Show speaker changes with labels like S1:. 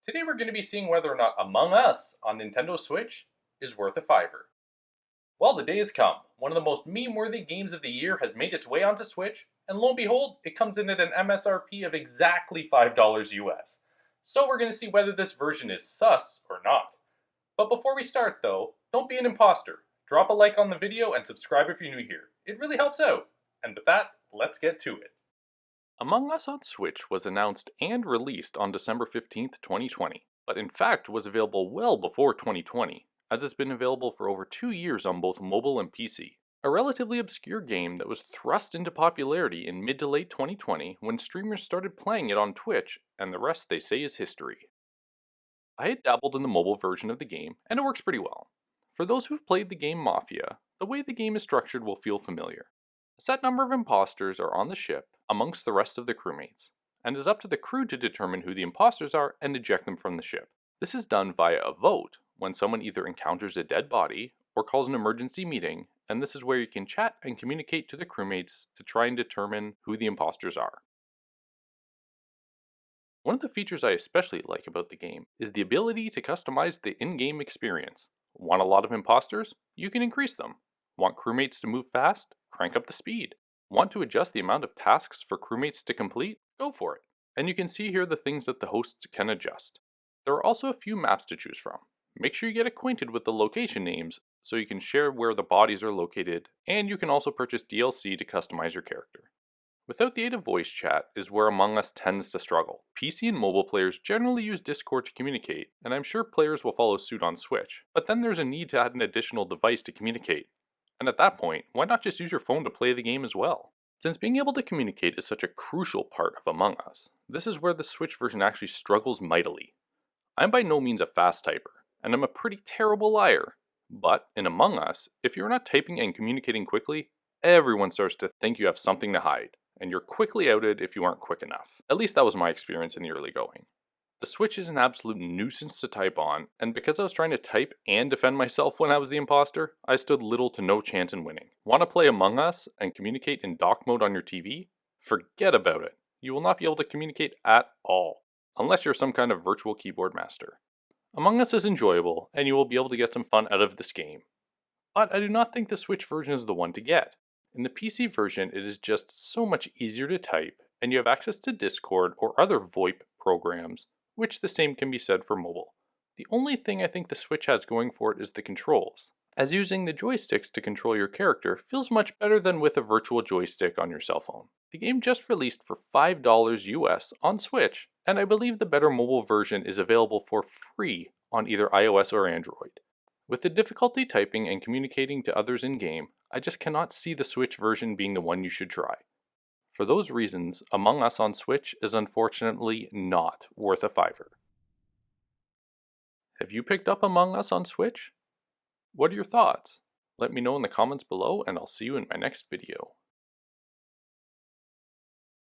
S1: Today we're going to be seeing whether or not Among Us on Nintendo Switch is worth a fiver. Well, the day has come. One of the most meme-worthy games of the year has made its way onto Switch, and lo and behold, it comes in at an MSRP of exactly $5 US. So we're going to see whether this version is sus or not. But before we start though, don't be an imposter. Drop a like on the video and subscribe if you're new here. It really helps out. And with that, let's get to it. Among Us on Switch was announced and released on December 15th, 2020, but in fact was available well before 2020, as it's been available for over 2 years on both mobile and PC. A relatively obscure game that was thrust into popularity in mid to late 2020 when streamers started playing it on Twitch, and the rest they say is history. I had dabbled in the mobile version of the game, and it works pretty well. For those who've played the game Mafia, the way the game is structured will feel familiar. A set number of imposters are on the ship amongst the rest of the crewmates, and it is up to the crew to determine who the imposters are and eject them from the ship. This is done via a vote when someone either encounters a dead body or calls an emergency meeting, and this is where you can chat and communicate to the crewmates to try and determine who the imposters are. One of the features I especially like about the game is the ability to customize the in-game experience. Want a lot of imposters? You can increase them. Want crewmates to move fast? Crank up the speed. Want to adjust the amount of tasks for crewmates to complete? Go for it. And you can see here the things that the hosts can adjust. There are also a few maps to choose from. Make sure you get acquainted with the location names so you can share where the bodies are located, and you can also purchase DLC to customize your character. Without the aid of voice chat is where Among Us tends to struggle. PC and mobile players generally use Discord to communicate, and I'm sure players will follow suit on Switch, but then there's a need to add an additional device to communicate. And at that point, why not just use your phone to play the game as well? Since being able to communicate is such a crucial part of Among Us, this is where the Switch version actually struggles mightily. I'm by no means a fast typer, and I'm a pretty terrible liar. But in Among Us, if you're not typing and communicating quickly, everyone starts to think you have something to hide, and you're quickly outed if you aren't quick enough. At least that was my experience in the early going. The Switch is an absolute nuisance to type on, and because I was trying to type and defend myself when I was the imposter, I stood little to no chance in winning. Want to play Among Us and communicate in dock mode on your TV? Forget about it. You will not be able to communicate at all, unless you're some kind of virtual keyboard master. Among Us is enjoyable, and you will be able to get some fun out of this game. But I do not think the Switch version is the one to get. In the PC version, it is just so much easier to type, and you have access to Discord or other VoIP programs, which the same can be said for mobile. The only thing I think the Switch has going for it is the controls, as using the joysticks to control your character feels much better than with a virtual joystick on your cell phone. The game just released for $5 US on Switch, and I believe the better mobile version is available for free on either iOS or Android. With the difficulty typing and communicating to others in-game, I just cannot see the Switch version being the one you should try. For those reasons, Among Us on Switch is unfortunately not worth a fiver. Have you picked up Among Us on Switch? What are your thoughts? Let me know in the comments below, and I'll see you in my next video.